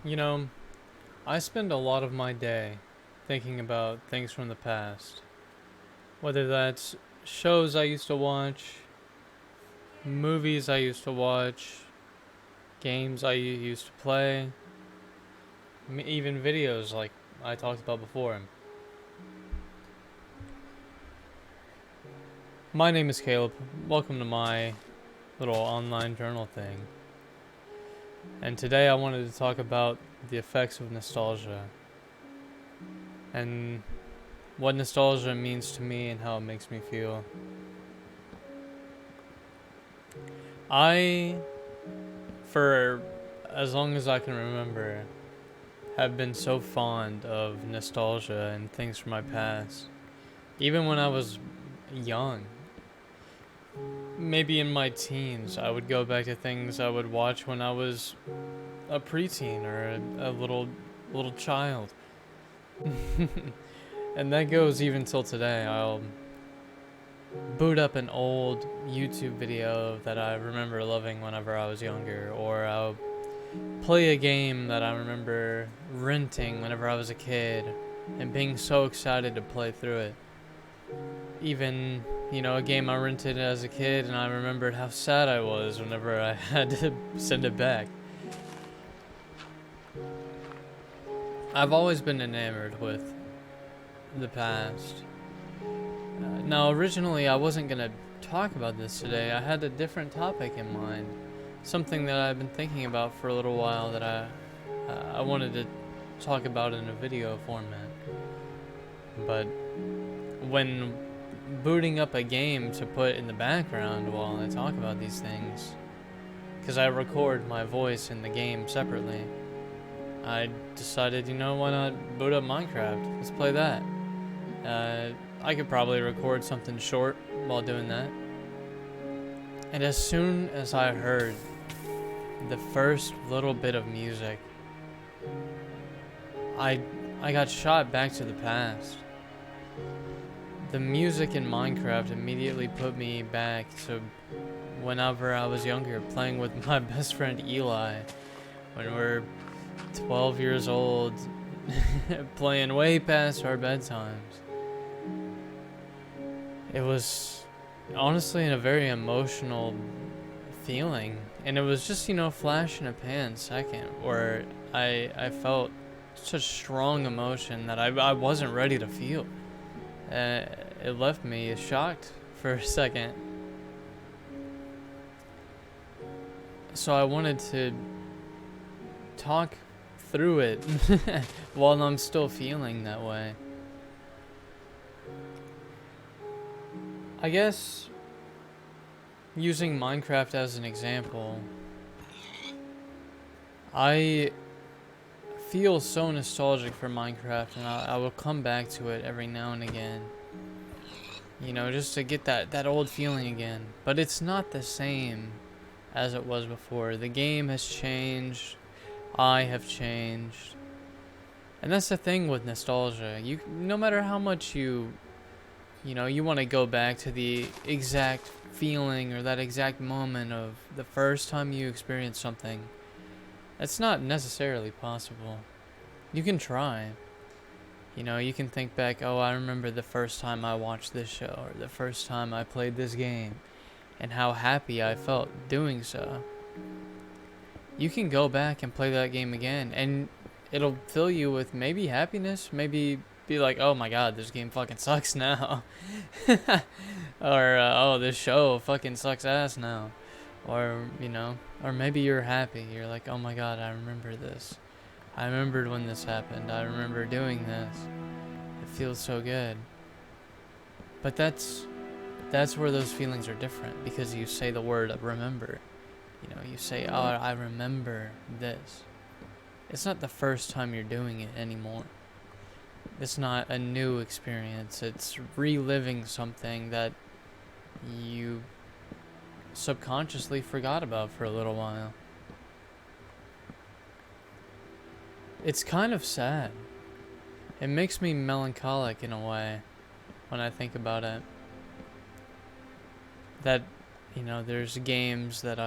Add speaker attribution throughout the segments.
Speaker 1: You know, I spend a lot of my day thinking about things from the past. Whether that's shows I used to watch, movies I used to watch, games I used to play, even videos like I talked about before. My name is Caleb. Welcome to my little online journal thing. And today I wanted to talk about the effects of nostalgia and what nostalgia means to me and how it makes me feel. I, for as long as I can remember, have been so fond of nostalgia and things from my past. Even when I was young, maybe in my teens, I would go back to things I would watch when I was a preteen or a little child. And that goes even till today. I'll boot up an old YouTube video that I remember loving whenever I was younger, or I'll play a game that I remember renting whenever I was a kid and being so excited to play through it. Even, a game I rented as a kid and I remembered how sad I was whenever I had to send it back. I've always been enamored with the past. Now, originally, I wasn't going to talk about this today. I had a different topic in mind. Something that I've been thinking about for a little while that I wanted to talk about in a video format. But when booting up a game to put in the background while I talk about these things, because I record my voice in the game separately, I decided, why not boot up Minecraft? Let's play that. I could probably record something short while doing that. And as soon as I heard the first little bit of music, I got shot back to the past. The music in Minecraft immediately put me back to whenever I was younger, playing with my best friend Eli, when we're 12 years old, playing way past our bedtimes. It was honestly a very emotional feeling, and it was just, flash in a pan second where I felt such strong emotion that I wasn't ready to feel. It left me shocked for a second. So I wanted to talk through it while I'm still feeling that way. I guess using Minecraft as an example, I feel so nostalgic for Minecraft, and I will come back to it every now and again. Just to get that old feeling again. But it's not the same as it was before. The game has changed. I have changed. And that's the thing with nostalgia. No matter how much you want to go back to the exact feeling or that exact moment of the first time you experienced something, it's not necessarily possible. You can try. You can think back, oh, I remember the first time I watched this show or the first time I played this game and how happy I felt doing so. You can go back and play that game again and it'll fill you with maybe happiness, maybe be like, oh my god, this game fucking sucks now. Or, oh, this show fucking sucks ass now. Or, or maybe you're happy. You're like, oh my god, I remember this. I remembered when this happened. I remember doing this. It feels so good. But that's where those feelings are different, because you say the word remember. You say, oh, I remember this. It's not the first time you're doing it anymore. It's not a new experience. It's reliving something that you subconsciously forgot about for a little while. It's kind of sad. It makes me melancholic in a way when I think about it. That, there's games that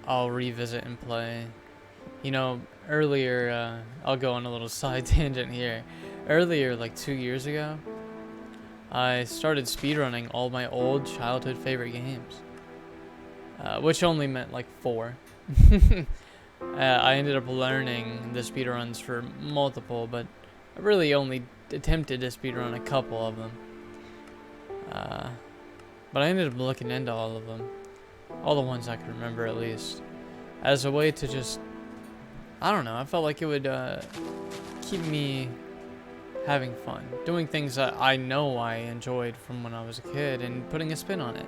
Speaker 1: I'll revisit and play. earlier, I'll go on a little side tangent here. Earlier, like 2 years ago, I started speedrunning all my old childhood favorite games, which only meant like 4. I ended up learning the speedruns for multiple, but I really only attempted to speedrun a couple of them. But I ended up looking into all of them, all the ones I could remember at least, as a way to just, I don't know, I felt like it would keep me having fun, doing things that I know I enjoyed from when I was a kid and putting a spin on it.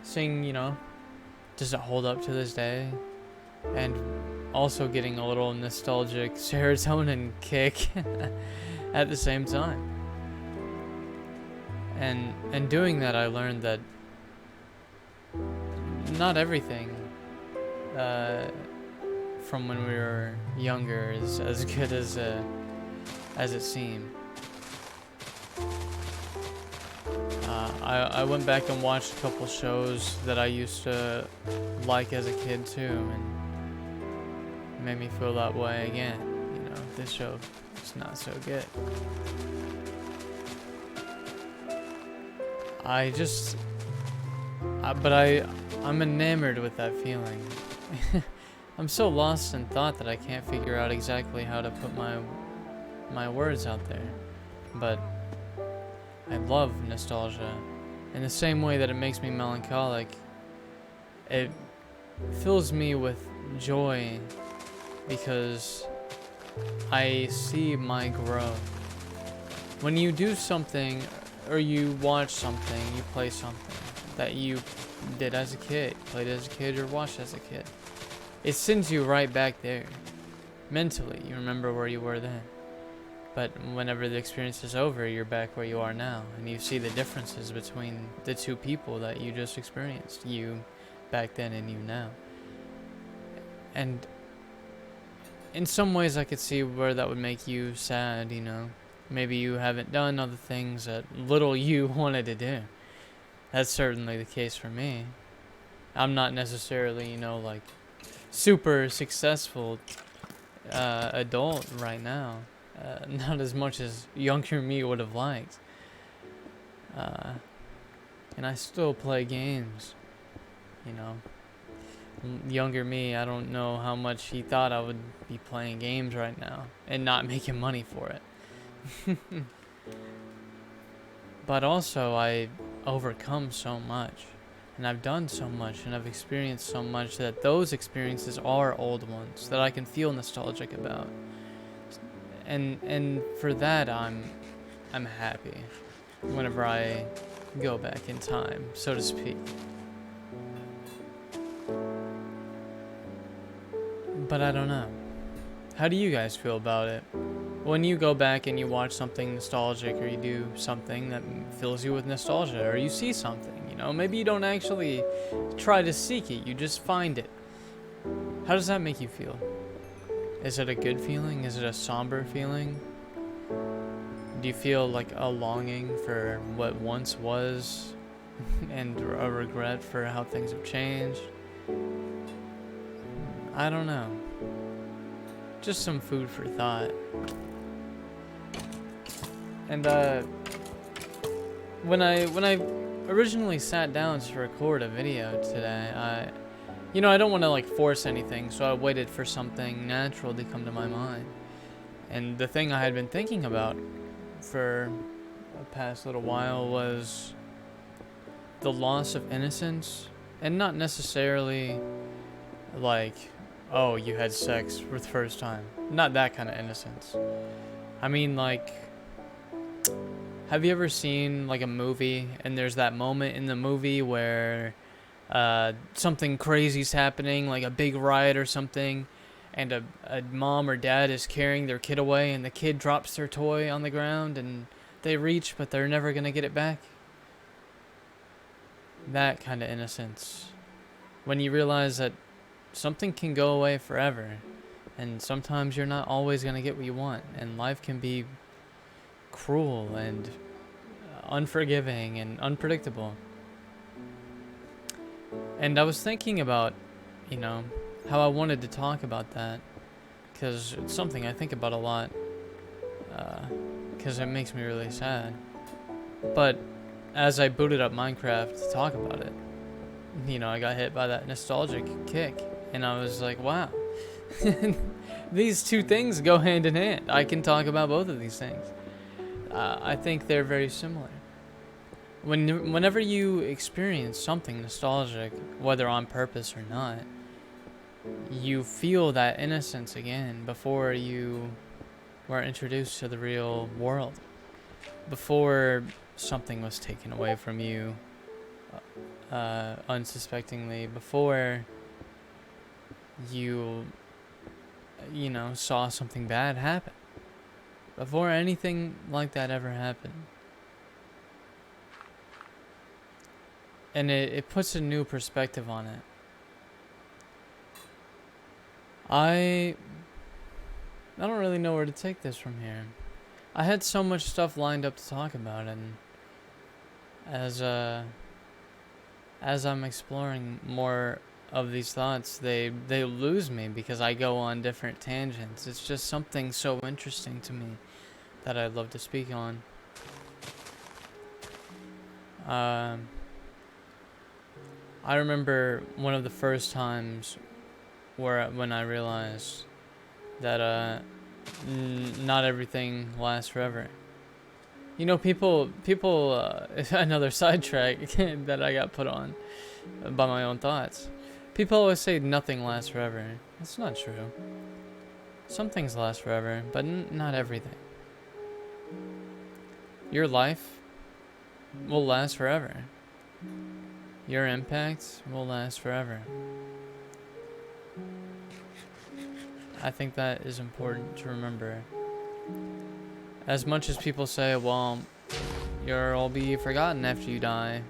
Speaker 1: Seeing, you know, does it hold up to this day? And also getting a little nostalgic serotonin kick at the same time. And doing that, I learned that not everything from when we were younger is as good as it seemed. I went back and watched a couple shows that I used to like as a kid too, and it made me feel that way again. You know, this show is not so good. I'm enamored with that feeling. I'm so lost in thought that I can't figure out exactly how to put my words out there. But I love nostalgia. In the same way that it makes me melancholic, it fills me with joy because I see my growth. When you do something, or you watch something, you play something that you did as a kid, played as a kid, or watched as a kid, it sends you right back there. Mentally, you remember where you were then. But whenever the experience is over, you're back where you are now, and you see the differences between the two people that you just experienced, you back then and you now. And in some ways I could see where that would make you sad, you know. Maybe you haven't done all the things that little you wanted to do. That's certainly the case for me. I'm not necessarily, you know, like super successful adult right now. Not as much as younger me would have liked. And I still play games, you know. Younger me, I don't know how much he thought I would be playing games right now and not making money for it. But also I overcome so much, and I've done so much, and I've experienced so much that those experiences are old ones that I can feel nostalgic about. And for that I'm happy whenever I go back in time, so to speak. But I don't know. How do you guys feel about it? When you go back and you watch something nostalgic, or you do something that fills you with nostalgia, or you see something, you know, maybe you don't actually try to seek it, you just find it. How does that make you feel? Is it a good feeling? Is it a somber feeling? Do you feel like a longing for what once was and a regret for how things have changed? I don't know. Just some food for thought. And when I originally sat down to record a video today, I don't want to like force anything, so I waited for something natural to come to my mind. And the thing I had been thinking about for the past little while was the loss of innocence, and not necessarily like, oh, you had sex for the first time. Not that kind of innocence. I mean, like, have you ever seen like a movie and there's that moment in the movie where something crazy's happening, like a big riot or something, and a mom or dad is carrying their kid away, and the kid drops their toy on the ground and they reach, but they're never going to get it back? That kind of innocence. When you realize that something can go away forever, and sometimes you're not always going to get what you want, and life can be cruel and unforgiving and unpredictable. And I was thinking about, how I wanted to talk about that, because it's something I think about a lot, because it makes me really sad. But as I booted up Minecraft to talk about it, you know, I got hit by that nostalgic kick, and I was like, wow, these two things go hand in hand. I can talk about both of these things. I think they're very similar. Whenever you experience something nostalgic, whether on purpose or not, you feel that innocence again before you were introduced to the real world, before something was taken away from you unsuspectingly, before you know, saw something bad happen, before anything like that ever happened. And it puts a new perspective on it. I don't really know where to take this from here. I had so much stuff lined up to talk about, and as I'm exploring more of these thoughts, they lose me because I go on different tangents. It's just something so interesting to me that I'd love to speak on. I remember one of the first times when I realized that not everything lasts forever. You know, people another sidetrack that I got put on by my own thoughts. People always say nothing lasts forever. That's not true. Some things last forever, but not everything. Your life will last forever. Your impact will last forever. I think that is important to remember. As much as people say, well, you'll be forgotten after you die.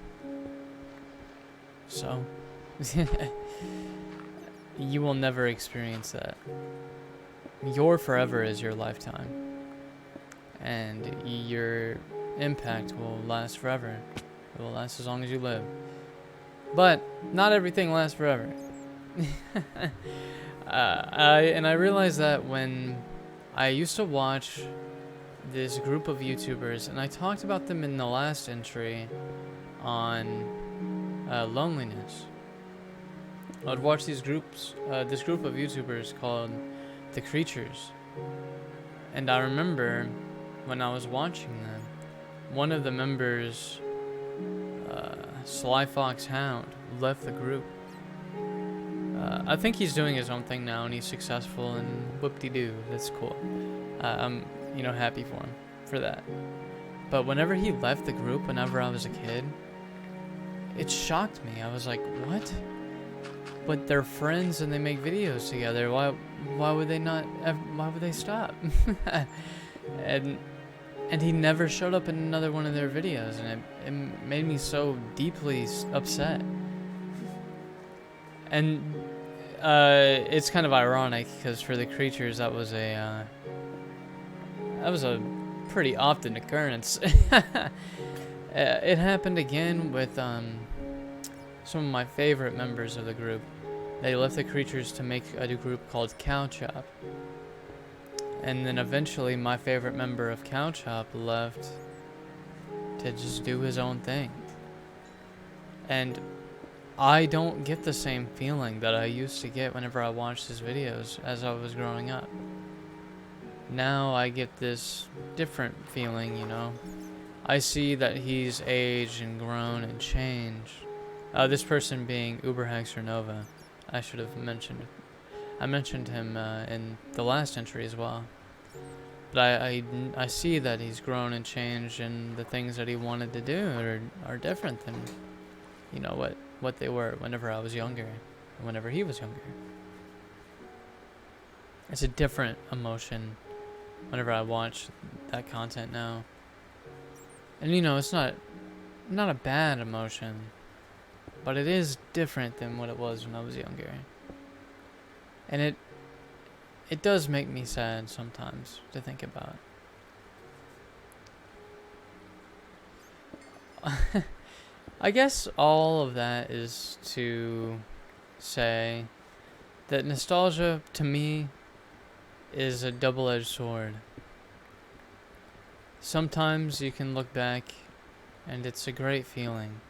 Speaker 1: So, you will never experience that. Your forever is your lifetime. And your impact will last forever. It will last as long as you live. But not everything lasts forever. I realized that when I used to watch this group of YouTubers, and I talked about them in the last entry on loneliness. I'd watch this group of YouTubers called The Creatures, and I remember when I was watching them, one of the members, Sly Fox Hound, left the group. I think he's doing his own thing now, and he's successful, and whoop-de-doo, that's cool. I'm, happy for him for that. But whenever he left the group, whenever I was a kid, it shocked me. I was like, what? But they're friends and they make videos together. Why would they not? Why would they stop? And he never showed up in another one of their videos, and it made me so deeply upset. And it's kind of ironic because for The Creatures, that was a pretty often occurrence. It happened again with some of my favorite members of the group. They left The Creatures to make a new group called Cow Chop. And then eventually my favorite member of Cow Chop left to just do his own thing. And I don't get the same feeling that I used to get whenever I watched his videos as I was growing up. Now I get this different feeling, I see that he's aged and grown and changed. This person being Uberhexer Nova. I should have mentioned. I mentioned him in the last entry as well. But I see that he's grown and changed, and the things that he wanted to do are different than, what they were whenever I was younger, and whenever he was younger. It's a different emotion whenever I watch that content now. And it's not a bad emotion, but it is different than what it was when I was younger. And it does make me sad sometimes to think about. I guess all of that is to say that nostalgia, to me, is a double-edged sword. Sometimes you can look back and it's a great feeling.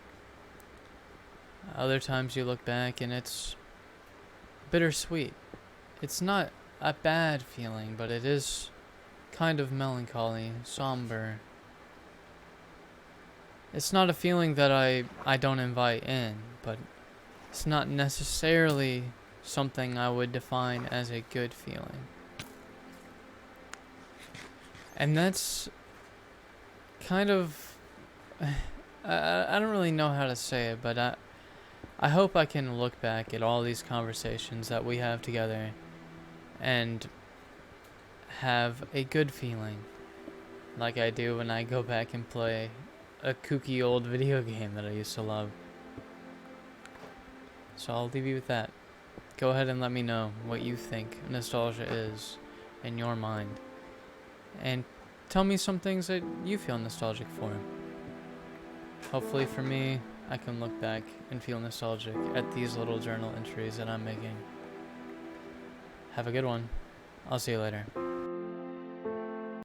Speaker 1: Other times you look back and it's bittersweet. It's not a bad feeling, but it is kind of melancholy, somber. It's not a feeling that I don't invite in, but it's not necessarily something I would define as a good feeling. And that's kind of... I don't really know how to say it, but I hope I can look back at all these conversations that we have together and have a good feeling, like I do when I go back and play a kooky old video game that I used to love. So I'll leave you with that. Go ahead and let me know what you think nostalgia is in your mind. And tell me some things that you feel nostalgic for. Hopefully for me, I can look back and feel nostalgic at these little journal entries that I'm making. Have a good one. I'll see you later.